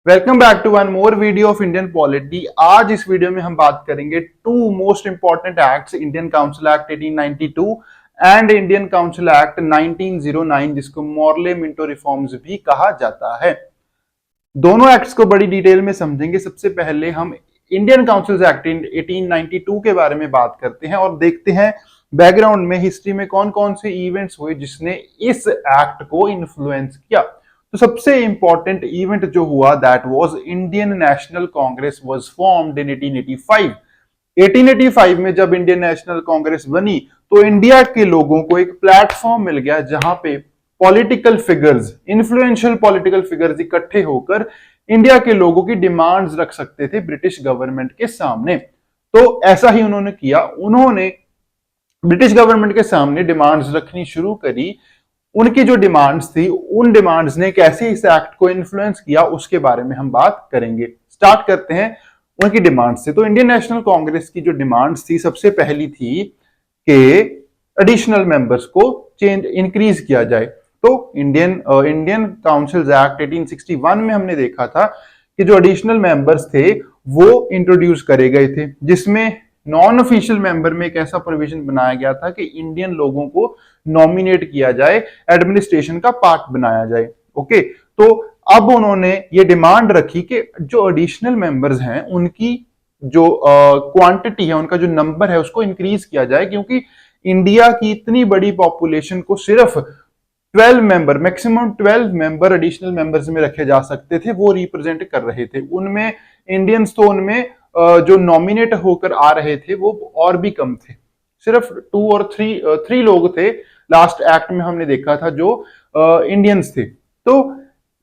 Welcome back to one more video of Indian polity. आज इस video में हम बात करेंगे two most important acts, Indian council act 1892 and Indian council act 1909, जिसको मॉर्ले मिंटो रिफॉर्म्स भी कहा जाता है। दोनों एक्ट्स को बड़ी डिटेल में समझेंगे। सबसे पहले हम इंडियन काउंसिल एक्ट 1892 के बारे में बात करते हैं और देखते हैं बैकग्राउंड में, हिस्ट्री में कौन कौन से इवेंट्स हुए जिसने इस एक्ट को इन्फ्लुएंस किया। तो सबसे इंपॉर्टेंट इवेंट जो हुआ that was Indian National Congress was formed in 1885। 1885 में जब इंडियन नेशनल कांग्रेस बनी तो इंडिया के लोगों को एक प्लेटफॉर्म मिल गया जहां पे political figures, influential political figures इकट्ठे होकर इंडिया के लोगों की डिमांड्स रख सकते थे ब्रिटिश गवर्नमेंट के सामने। तो ऐसा ही उन्होंने किया। उन्होंने ब्रिटिश गवर्नमेंट के सामने डिमांड्स रखनी शुरू करी। उनकी जो डिमांड्स थी, उन डिमांड्स ने कैसे इस एक्ट को इन्फ्लुएंस किया उसके बारे में हम बात करेंगे। स्टार्ट करते हैं उनकी डिमांड्स से। तो इंडियन नेशनल कांग्रेस की जो डिमांड्स थी, सबसे पहली थी कि एडिशनल मेंबर्स को चेंज इंक्रीज किया जाए। तो इंडियन काउंसिल एक्ट 1861 में हमने देखा था कि जो एडिशनल मेंबर्स थे वो इंट्रोड्यूस करे गए थे, जिसमें नॉन ऑफिशियल मेंबर में एक ऐसा प्रोविजन बनाया गया था कि इंडियन लोगों को नॉमिनेट किया जाए, एडमिनिस्ट्रेशन का पार्ट बनाया जाए। ओके, तो अब उन्होंने ये डिमांड रखी कि जो एडिशनल मेंबर्स हैं उनकी जो क्वांटिटी है, उनका जो नंबर है उसको इंक्रीज किया जाए, क्योंकि इंडिया की इतनी बड़ी पॉपुलेशन को सिर्फ 12 member, maximum 12 member additional members में रखे जा सकते थे, वो रिप्रेजेंट कर रहे थे। उनमें इंडियंस तो उनमें जो नॉमिनेट होकर आ रहे थे वो और भी कम थे, सिर्फ 2 और 3 लोग थे लास्ट एक्ट में हमने देखा था जो इंडियंस थे। तो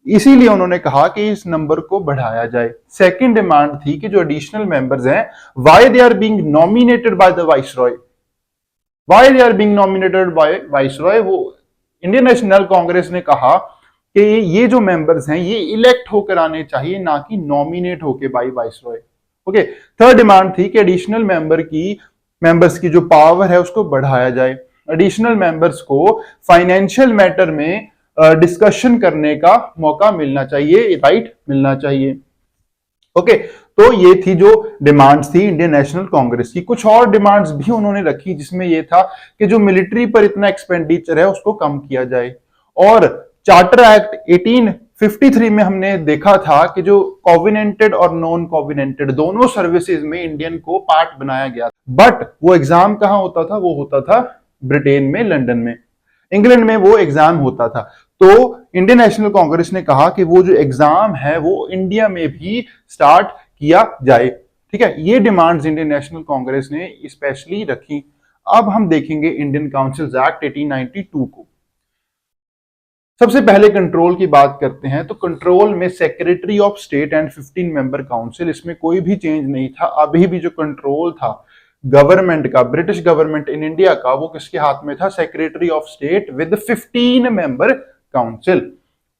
इसीलिए उन्होंने कहा कि इस नंबर को बढ़ाया जाए। सेकंड डिमांड थी कि जो एडिशनल मेंबर्स हैं, why they are being nominated by the viceroy, why they are being nominated by viceroy. वो इंडियन नेशनल कांग्रेस ने कहा कि ये जो मेंबर्स हैं ये इलेक्ट होकर आने चाहिए, ना कि नॉमिनेट होकर by viceroy. Okay, third demand थी कि एडिशनल मेंबर्स की जो पावर है उसको बढ़ाया जाए। एडिशनल मेंबर्स को फाइनेंशियल मैटर में डिस्कशन करने का मौका मिलना चाहिए, राइट मिलना चाहिए। ओके, तो ये थी जो डिमांड्स थी इंडियन नेशनल कांग्रेस की। कुछ और डिमांड्स भी उन्होंने रखी, जिसमें ये था कि जो मिलिट्री पर इतना एक्सपेंडिचर है उसको कम किया जाए। और चार्टर एक्ट 1853 में हमने देखा था कि जो कोविनेंटेड और नॉन कोविनेंटेड दोनों सर्विसेज में इंडियन को पार्ट बनाया गया, बट वो एग्जाम कहां होता था? वो होता था ब्रिटेन में, लंदन में, इंग्लैंड में वो एग्जाम होता था। तो इंडियन नेशनल कांग्रेस ने कहा कि वो जो एग्जाम है वो इंडिया में भी स्टार्ट किया जाए। ठीक है, ये डिमांड्स इंडियन नेशनल कांग्रेस ने स्पेशली रखी। अब हम देखेंगे इंडियन काउंसिल एक्ट 1892 को। सबसे पहले कंट्रोल की बात करते हैं। तो कंट्रोल में secretary of state and 15 member council, इसमें कोई भी चेंज नहीं था। अभी भी जो कंट्रोल था गवर्नमेंट का, ब्रिटिश गवर्नमेंट इन इंडिया का, वो किसके हाथ में था? Secretary of state with 15 member council.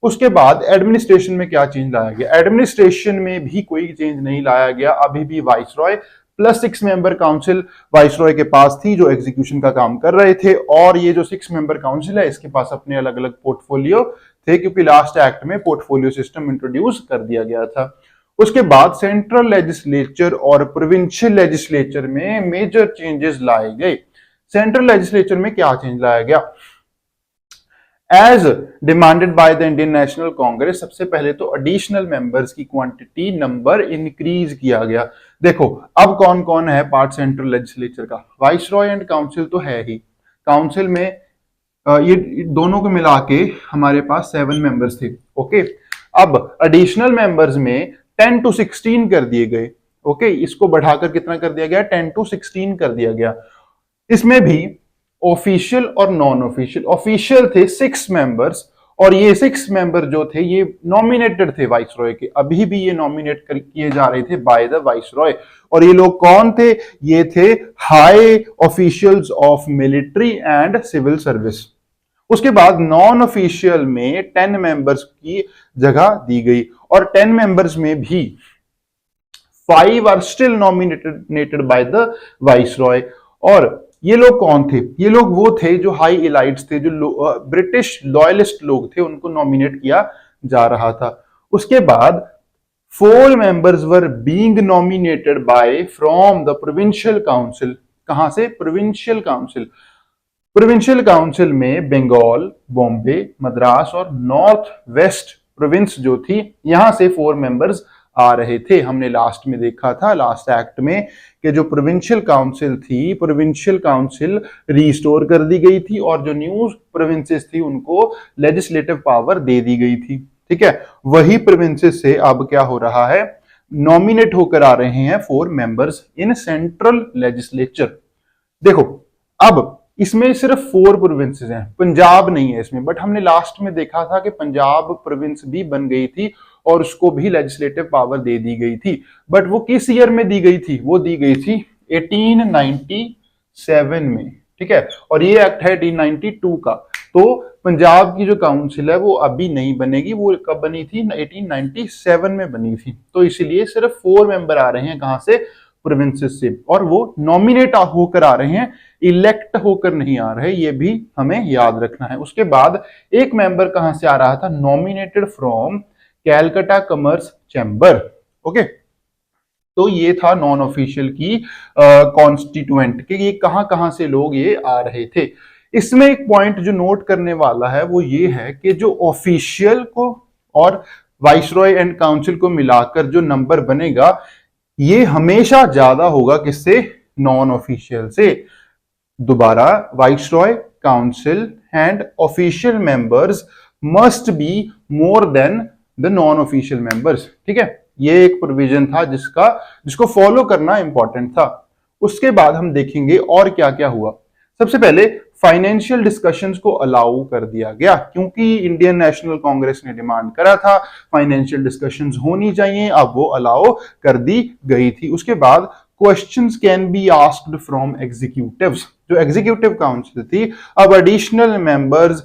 उसके बाद एडमिनिस्ट्रेशन में क्या चेंज लाया गया? एडमिनिस्ट्रेशन में भी कोई चेंज नहीं लाया गया। अभी भी viceroy plus 6 member council viceroy के पास थी जो एग्जीक्यूशन का काम कर रहे थे। और ये जो 6 मेंबर काउंसिल है इसके पास अपने अलग अलग पोर्टफोलियो थे, क्योंकि लास्ट एक्ट में पोर्टफोलियो सिस्टम इंट्रोड्यूस कर दिया गया था। उसके बाद सेंट्रल लेजिस्लेचर और प्रोविंशियल लेजिस्लेचर में मेजर चेंजेस लाए गए। सेंट्रल लेजिस्लेचर में क्या चेंज लाया गया? As demanded by the Indian National Congress, सबसे पहले तो एडिशनल मेंबर्स की क्वांटिटी, नंबर इंक्रीज किया गया। देखो, अब कौन कौन है पार्ट सेंट्रल लेजिस्लेचर का? वाइसरॉय एंड काउंसिल तो है ही। काउंसिल में ये दोनों को मिला के हमारे पास 7 मेंबर्स थे। ओके, अब एडिशनल मेंबर्स में 10 to 16 कर दिए गए। ओके, इसको बढ़ाकर कितना कर दिया गया? 10 to 16 कर दिया गया। इसमें भी ऑफिशियल और नॉन ऑफिशियल, ऑफिशियल थे 6 मेंबर्स, और ये 6 मेंबर जो थे ये नॉमिनेटेड थे वाइसरॉय के। अभी भी ये नॉमिनेट किए जा रहे थे बाय द वाइसरॉय। और ये लोग कौन थे? ये थे high officials of military and civil service. उसके बाद नॉन ऑफिशियल में 10 मेंबर्स की जगह दी गई, और 10 मेंबर्स में भी 5 are still nominated by the viceroy. और ये लोग कौन थे? ये लोग वो थे जो हाई एलाइट्स थे, जो ब्रिटिश लॉयलिस्ट लोग थे, उनको नॉमिनेट किया जा रहा था। उसके बाद 4 members were being nominated by from the provincial council. कहां से? Provincial council. प्रोविंशियल काउंसिल में बंगाल, बॉम्बे, मद्रास और नॉर्थ वेस्ट प्रोविंस जो थी, यहां से 4 मेंबर्स आ रहे थे। हमने लास्ट में देखा था, लास्ट एक्ट में, कि जो प्रोविंशियल काउंसिल थी, प्रोविंशियल काउंसिल रिस्टोर कर दी गई थी और जो न्यू प्रोविंसेस थी उनको लेजिस्लेटिव पावर दे दी गई थी। ठीक है, वही प्रोविंसेस से अब क्या हो रहा है, नॉमिनेट होकर आ रहे हैं 4 मेंबर्स इन सेंट्रल लेजिस्लेचर। देखो, अब इसमें सिर्फ 4 प्रोविंसेस हैं, पंजाब नहीं है इसमें, बट हमने लास्ट में देखा था कि पंजाब प्रोविंस भी बन गई थी और उसको भी लेजिस्लेटिव पावर दे दी गई थी। बट वो किस ईयर में दी गई थी? वो दी गई थी 1897 में। ठीक है, और ये एक्ट है 1892 का। तो पंजाब की जो काउंसिल है वो अभी नहीं बनेगी, वो कब बनी थी? 1897 में बनी थी। तो इसलिए सिर्फ 4 मेंबर आ रहे हैं, कहां से? प्रोविंसेस से, और वो नॉमिनेट होकर आ रहे हैं, इलेक्ट होकर नहीं आ रहे, ये भी हमें याद रखना है। उसके बाद एक मेंबर कहां से आ रहा था? Nominated from Calcutta commerce chamber. Okay, तो ये था नॉन ऑफिशियल की कॉन्स्टिट्यूएंट के ये कहां कहां से लोग ये आ रहे थे। इसमें एक पॉइंट जो नोट करने वाला है वो ये है कि जो ऑफिशियल को और वाइसरॉय एंड काउंसिल को मिलाकर जो नंबर बनेगा, ये हमेशा ज्यादा होगा किससे? नॉन ऑफिशियल से। दोबारा, viceroy, council and official members must be more than the non official members. ठीक है, ये एक प्रोविजन था जिसको फॉलो करना इंपॉर्टेंट था। उसके बाद हम देखेंगे और क्या क्या हुआ। सबसे पहले फाइनेंशियल डिस्कशंस को अलाउ कर दिया गया, क्योंकि इंडियन नेशनल कांग्रेस ने डिमांड करा था फाइनेंशियल डिस्कशंस होनी चाहिए, अब वो अलाउ कर दी गई थी। उसके बाद questions can be asked from executives. जो एग्जीक्यूटिव काउंसिल थी, अब एडिशनल मेंबर्स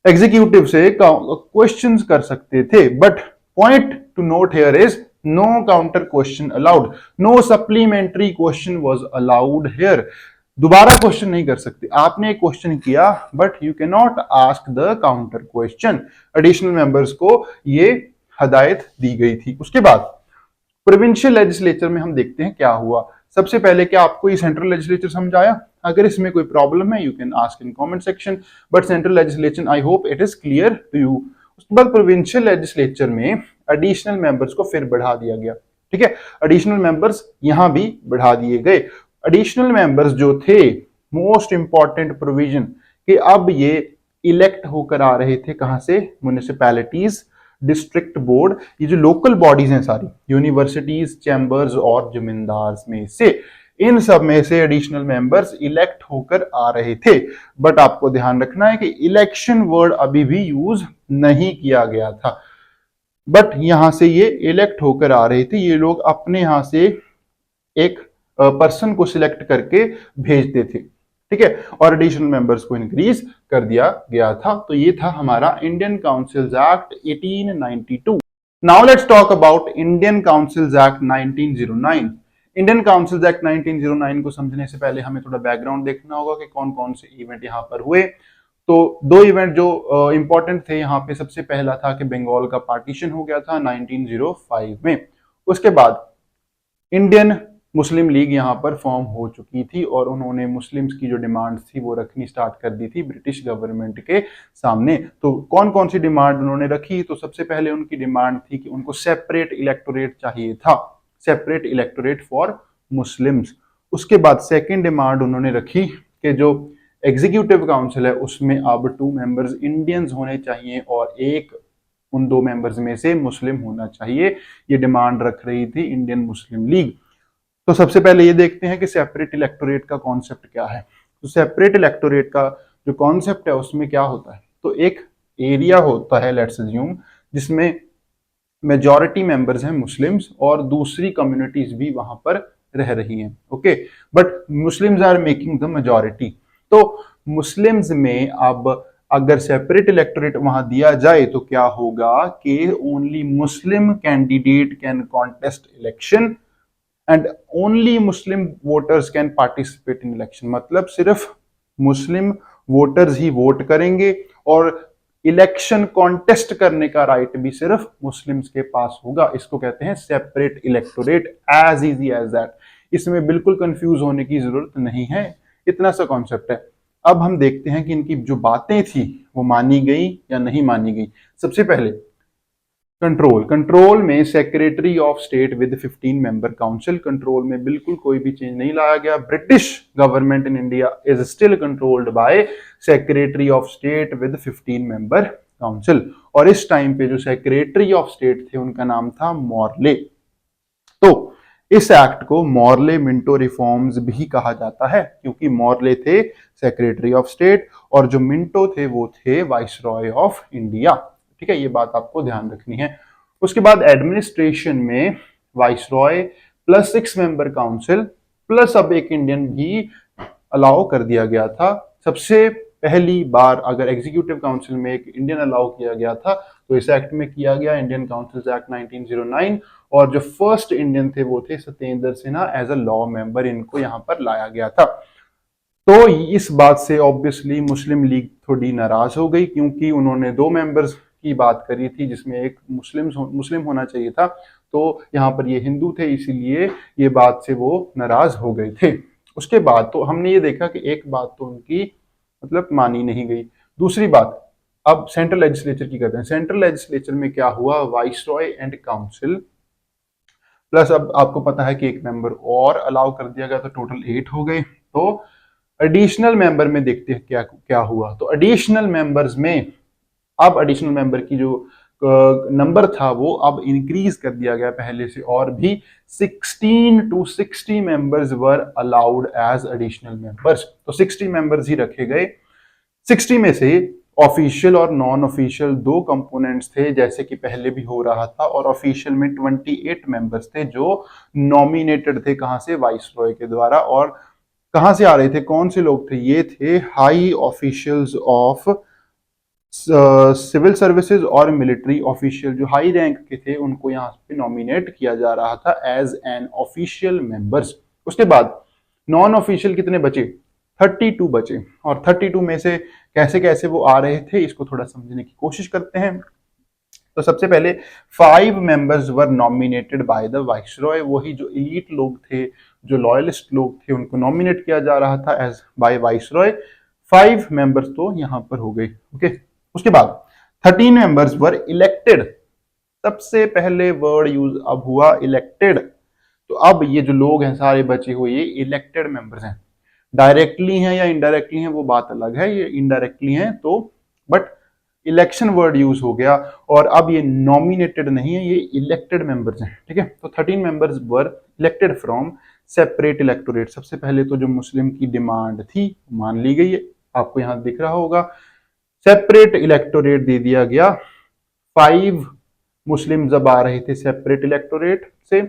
एग्जीक्यूटिव से क्वेश्चंस कर सकते थे। But point to note here is no counter question allowed, no supplementary question was allowed here. दोबारा क्वेश्चन नहीं कर सकते। आपने एक क्वेश्चन किया but you can not ask the counter question. Additional members को ये हदायत दी गई थी। उसके बाद प्रोविंशियल लेजिस्लेचर में हम देखते हैं क्या हुआ। सबसे पहले, क्या आपको ये सेंट्रल लेजिस्लेचर समझ आया? अगर इसमें कोई प्रॉब्लम है you can ask in comment section, but central legislature I hope it is clear to you. उसके बाद प्रोविंशियल लेजिस्लेचर में एडिशनल मेंबर्स को फिर बढ़ा दिया गया। ठीक है, एडिशनल मेंबर्स यहां भी बढ़ा दिए गए। एडिशनल मेंबर्स जो थे, मोस्ट इंपॉर्टेंट प्रोविजन, कि अब ये इलेक्ट होकर आ रहे थे कहां से? म्युनिसिपैलिटीज, डिस्ट्रिक्ट बोर्ड, ये जो लोकल बॉडीज हैं सारी, यूनिवर्सिटीज, चैम्बर्स और जमींदार में से, इन सब में से एडिशनल मेंबर्स इलेक्ट होकर आ रहे थे। बट आपको ध्यान रखना है कि इलेक्शन वर्ड अभी भी यूज नहीं किया गया था। बट यहां से ये इलेक्ट होकर आ रहे थे, ये लोग अपने यहां से एक पर्सन को सिलेक्ट करके भेजते थे। ठीक है, और एडिशनल मेंबर्स को इंक्रीज कर दिया गया था। तो ये था हमारा Indian councils act 1892। Now let's talk about Indian councils act 1909। Indian councils act 1909 को समझने से पहले हमें थोड़ा बैकग्राउंड देखना होगा कि कौन कौन से इवेंट यहाँ पर हुए। तो 2 इवेंट जो इंपॉर्टेंट थे यहाँ पे, सबसे पहला था कि बंगाल का पार्टीशन हो गया था 1905 में। उसके बाद इंडियन मुस्लिम लीग यहाँ पर फॉर्म हो चुकी थी और उन्होंने मुस्लिम्स की जो डिमांड थी वो रखनी स्टार्ट कर दी थी ब्रिटिश गवर्नमेंट के सामने। तो कौन कौन सी डिमांड उन्होंने रखी? तो सबसे पहले उनकी डिमांड थी कि उनको सेपरेट इलेक्टोरेट चाहिए था, सेपरेट इलेक्टोरेट फॉर मुस्लिम्स। उसके बाद सेकेंड डिमांड उन्होंने रखी कि जो एग्जीक्यूटिव काउंसिल है उसमें अब 2 मेंबर्स इंडियंस होने चाहिए और एक उन 2 मेंबर्स में से मुस्लिम होना चाहिए। ये डिमांड रख रही थी इंडियन मुस्लिम लीग। तो सबसे पहले ये देखते हैं कि सेपरेट इलेक्टोरेट का कॉन्सेप्ट क्या है। तो सेपरेट इलेक्टोरेट का जो कॉन्सेप्ट है उसमें क्या होता है? तो एक एरिया होता है, लेट्स अज्यूम, जिसमें मेजॉरिटी मेंबर्स हैं मुस्लिम्स और दूसरी कम्युनिटीज भी वहां पर रह रही हैं। Okay, but Muslims are making the majority. तो मुस्लिम्स में अब अगर सेपरेट इलेक्टोरेट वहां दिया जाए तो क्या होगा कि only Muslim candidate can contest election and only Muslim voters can participate in election. मतलब सिर्फ मुस्लिम वोटर्स ही वोट करेंगे और इलेक्शन कॉन्टेस्ट करने का राइट भी सिर्फ मुस्लिम्स के पास होगा। इसको कहते हैं separate electorate, as easy as that. इसमें बिल्कुल कंफ्यूज होने की जरूरत नहीं है, इतना सा कॉन्सेप्ट है। अब हम देखते हैं कि इनकी जो बातें थी वो मानी गई या नहीं मानी गई। सबसे पहले कंट्रोल में secretary of state with 15 member council. Control में बिल्कुल कोई भी चेंज नहीं लाया गया। British government in India is still controlled by secretary of state with 15 member council. और इस टाइम पे जो सेक्रेटरी ऑफ स्टेट थे उनका नाम था मॉर्ले। तो इस एक्ट को मॉर्ले मिंटो रिफॉर्म्स भी कहा जाता है, क्योंकि मॉर्ले थे सेक्रेटरी ऑफ स्टेट और जो मिंटो थे वो थे वाइसरॉय ऑफ इंडिया। ठीक है, ये बात आपको ध्यान रखनी है। उसके बाद एडमिनिस्ट्रेशन में viceroy plus 6 member council plus अब एक इंडियन भी अलाउ कर दिया गया था। सबसे पहली बार अगर एग्जीक्यूटिव काउंसिल में एक इंडियन अलाउ किया गया था तो इस एक्ट में किया गया, इंडियन काउंसिल्स एक्ट 1909। और जो फर्स्ट इंडियन थे वो थे Satyendra Sinha, as a law member इनको यहाँ पर लाया गया था। तो इस बात से ऑब्वियसली मुस्लिम लीग थोड़ी नाराज हो गई, क्योंकि उन्होंने 2 मेंबर्स की बात करी थी जिसमें एक मुस्लिम होना चाहिए था, तो यहाँ पर ये हिंदू थे, इसीलिए ये बात से वो नाराज हो गए थे। उसके बाद तो हमने ये देखा कि एक बात तो उनकी मतलब मानी नहीं गई। दूसरी बात, अब सेंट्रल लेजिस्लेचर की करते हैं। सेंट्रल लेजिस्लेचर में क्या हुआ, वाइसरॉय एंड काउंसिल प्लस अब आपको पता है कि एक मेंबर और अलाउ कर दिया गया, तो टोटल 8 हो गए। तो एडिशनल मेंबर में देखते हैं क्या क्या हुआ। तो एडिशनल मेंबर्स में अब एडिशनल मेंबर की जो नंबर था वो अब इंक्रीज कर दिया गया पहले से, और भी 16 to 60 members were allowed as additional members. तो 60 मेंबर्स ही रखे गए। 60 में से ऑफिशियल और नॉन ऑफिशियल 2 कंपोनेंट्स थे, जैसे कि पहले भी हो रहा था, और ऑफिशियल में 28 मेंबर्स थे जो नॉमिनेटेड थे, कहां से, वाइसरॉय के द्वारा। और कहां से आ रहे थे, कौन से लोग थे, ये थे high officials of civil services और मिलिट्री ऑफिशियल, जो हाई रैंक के थे उनको यहाँ पे नॉमिनेट किया जा रहा था एज एन ऑफिशियल मेंबर्स। उसके बाद नॉन ऑफिशियल कितने बचे, 32 बचे। और 32 में से कैसे कैसे वो आ रहे थे इसको थोड़ा समझने की कोशिश करते हैं। तो सबसे पहले 5 members were nominated by the viceroy. वही जो एलीट लोग थे, जो लॉयलिस्ट लोग थे, उनको नॉमिनेट किया जा रहा था एज बाय वाइसरॉय। 5 मेंबर्स तो यहां पर हो गए। ओके, उसके बाद 13 मेंबर्स वर इलेक्टेड। सबसे पहले वर्ड यूज अब हुआ इलेक्टेड। तो अब ये जो लोग हैं सारे बचे हुए ये इलेक्टेड मेंबर्स हैं। डायरेक्टली हैं या इनडायरेक्टली हैं वो बात अलग है, ये इनडायरेक्टली हैं तो, बट इलेक्शन वर्ड यूज हो गया। और अब ये नॉमिनेटेड नहीं है, ये इलेक्टेड मेंबर्स हैं। ठीक है, तो 13 members were elected from separate electorate. सबसे पहले तो जो मुस्लिम की डिमांड थी मान ली गई है, आपको यहां दिख रहा होगा, सेपरेट इलेक्टोरेट दे दिया गया। 5 मुस्लिम जब आ रहे थे सेपरेट इलेक्टोरेट से,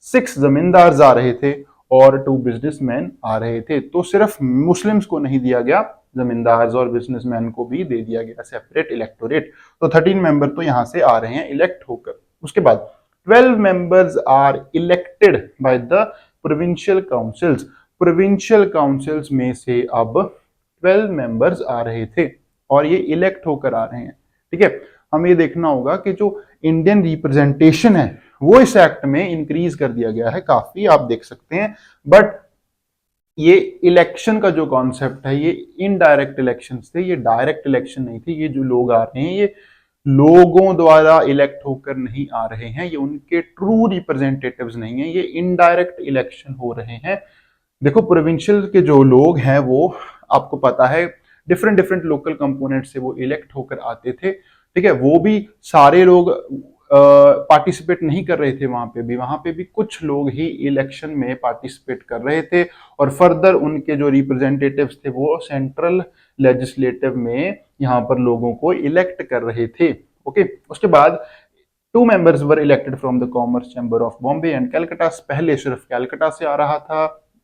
6 जमींदार आ रहे थे और 2 बिजनेसमैन आ रहे थे। तो सिर्फ मुस्लिम्स को नहीं दिया गया, जमींदार और बिजनेसमैन को भी दे दिया गया सेपरेट इलेक्टोरेट। तो 13 मेंबर तो यहां से आ रहे हैं इलेक्ट होकर। उसके बाद 12 members are elected by the provincial councils. Provincial councils में से अब 12 मेंबर्स आ रहे थे और ये इलेक्ट होकर आ रहे हैं। ठीक है, हमें ये देखना होगा कि जो इंडियन रिप्रेजेंटेशन है वो इस एक्ट में इंक्रीज कर दिया गया है काफी, आप देख सकते हैं। बट ये इलेक्शन का जो कॉन्सेप्ट है ये इनडायरेक्ट इलेक्शन थे, ये डायरेक्ट इलेक्शन नहीं थे। ये जो लोग आ रहे हैं ये लोगों द्वारा इलेक्ट होकर नहीं आ रहे हैं, ये उनके ट्रू रिप्रेजेंटेटिव्स नहीं है, ये इनडायरेक्ट इलेक्शन हो रहे हैं। देखो प्रोविंशियल के जो लोग हैं वो आपको पता है डिफरेंट डिफरेंट लोकल कंपोनेंट से वो इलेक्ट होकर आते थे। ठीक है, वो भी सारे लोग पार्टिसिपेट नहीं कर रहे थे, वहां पे भी कुछ लोग ही इलेक्शन में पार्टिसिपेट कर रहे थे। और फर्दर उनके जो रिप्रेजेंटेटिव्स थे वो सेंट्रल लेजिस्लेटिव में यहाँ पर लोगों को इलेक्ट कर रहे थे। ओके, उसके बाद 2 members were elected from the commerce chamber of Bombay and Calcutta. पहले सिर्फ कैलकाटा से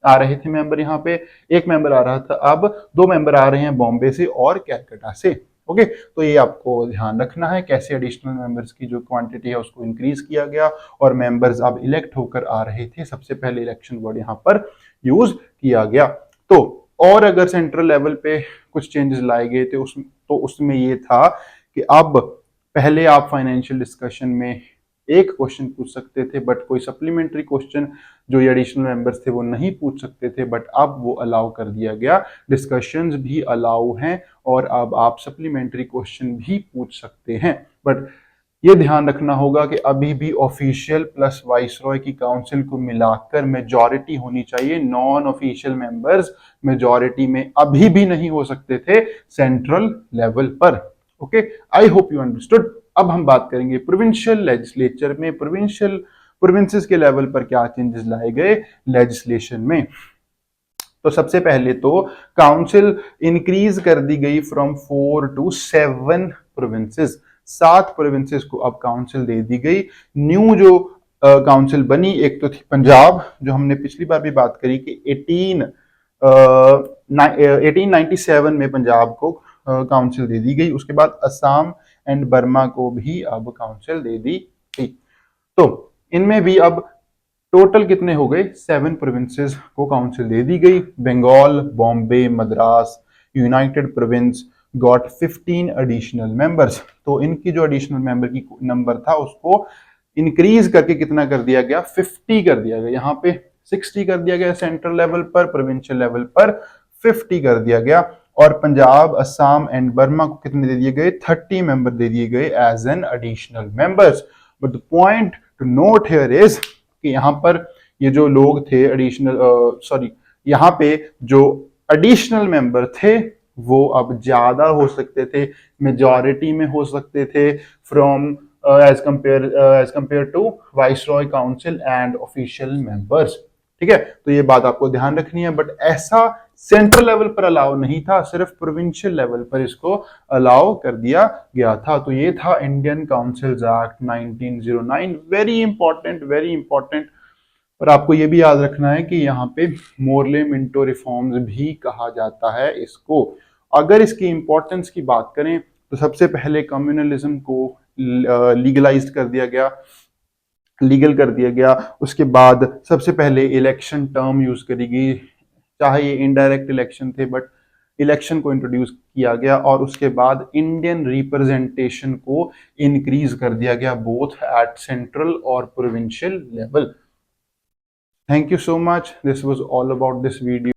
आ रहे थे मेंबर, यहाँ पे एक मेंबर आ रहा था, अब 2 मेंबर आ रहे हैं बॉम्बे से और कैलकाटा से। ओके, तो ये आपको ध्यान रखना है कैसे एडिशनल मेंबर्स की जो क्वांटिटी है उसको इंक्रीज किया गया और मेंबर्स अब इलेक्ट होकर आ रहे थे। सबसे पहले इलेक्शन वर्ड यहाँ पर यूज किया गया। तो और अगर सेंट्रल लेवल पे कुछ चेंजेस लाए गए थे तो उसमें ये था कि अब पहले आप फाइनेंशियल डिस्कशन में एक क्वेश्चन पूछ सकते थे, बट कोई सप्लीमेंट्री क्वेश्चन जो ये एडिशनल मेंबर्स थे वो नहीं पूछ सकते थे, बट अब वो अलाउ कर दिया गया। डिस्कशंस भी अलाउ हैं और अब आप सप्लीमेंट्री क्वेश्चन भी पूछ सकते हैं। बट ये ध्यान रखना होगा कि अभी भी ऑफिशियल प्लस वाइसरॉय की काउंसिल को मिलाकर मेजॉरिटी होनी चाहिए। नॉन ऑफिशियल मेंबर्स मेजॉरिटी में अभी भी नहीं हो सकते थे सेंट्रल लेवल पर। Okay, I hope you understood. अब हम बात करेंगे प्रोविंशियल लेजिस्लेचर में प्रोविंसेस के लेवल पर क्या चेंजेस लाए गए लेजिस्लेशन में। तो सबसे पहले तो काउंसिल इंक्रीज कर दी गई फ्रॉम 4 टू 7 प्रोविंसेस। 7 प्रोविंसेस को अब काउंसिल दे दी गई। न्यू जो काउंसिल बनी, एक तो थी पंजाब, जो हमने पिछली बार भी बात करी कि 1897 में पंजाब को काउंसिल दे दी गई। उसके बाद असम एंड बर्मा को भी अब काउंसिल दे दी गई। तो इनमें भी अब टोटल कितने हो गए, 7 प्रोविंसेस को काउंसिल दे दी गई। Bengal, Bombay, Madras, United Province got 15 additional members. तो इनकी जो एडिशनल मेंबर की नंबर था उसको इंक्रीज करके कितना कर दिया गया, 50 कर दिया गया। यहाँ पे 60 कर दिया गया सेंट्रल लेवल पर, प्रोविंशियल लेवल पर 50 कर दिया गया। और पंजाब, असम एंड बर्मा को कितने दे दिए गए, 30 मेंबर दे दिए गए as an additional members. But the point to note here is कि यहाँ पर ये जो लोग थे यहाँ पे जो एडिशनल मेंबर थे वो अब ज्यादा हो सकते थे, मेजॉरिटी में हो सकते थे from as compare to viceroy council and official members. ठीक है, तो ये बात आपको ध्यान रखनी है। बट ऐसा सेंट्रल लेवल पर अलाउ नहीं था, सिर्फ प्रोविंशियल लेवल पर इसको अलाउ कर दिया गया था। तो ये था Indian councils act 1909। Very important, very important. और आपको ये भी याद रखना है कि यहाँ पे मोरले मिंटो रिफॉर्म्स भी कहा जाता है इसको। अगर इसकी इंपॉर्टेंस की बात करें तो सबसे पहले कम्युनलिज्म को लीगलाइज कर दिया गया, लीगल कर दिया गया। उसके बाद सबसे पहले इलेक्शन टर्म यूज करी गई, चाहे ये इनडायरेक्ट इलेक्शन थे बट इलेक्शन को इंट्रोड्यूस किया गया। और उसके बाद इंडियन रिप्रेजेंटेशन को इंक्रीज कर दिया गया बोथ एट सेंट्रल और provincial level. Thank you so much. This was all about this video.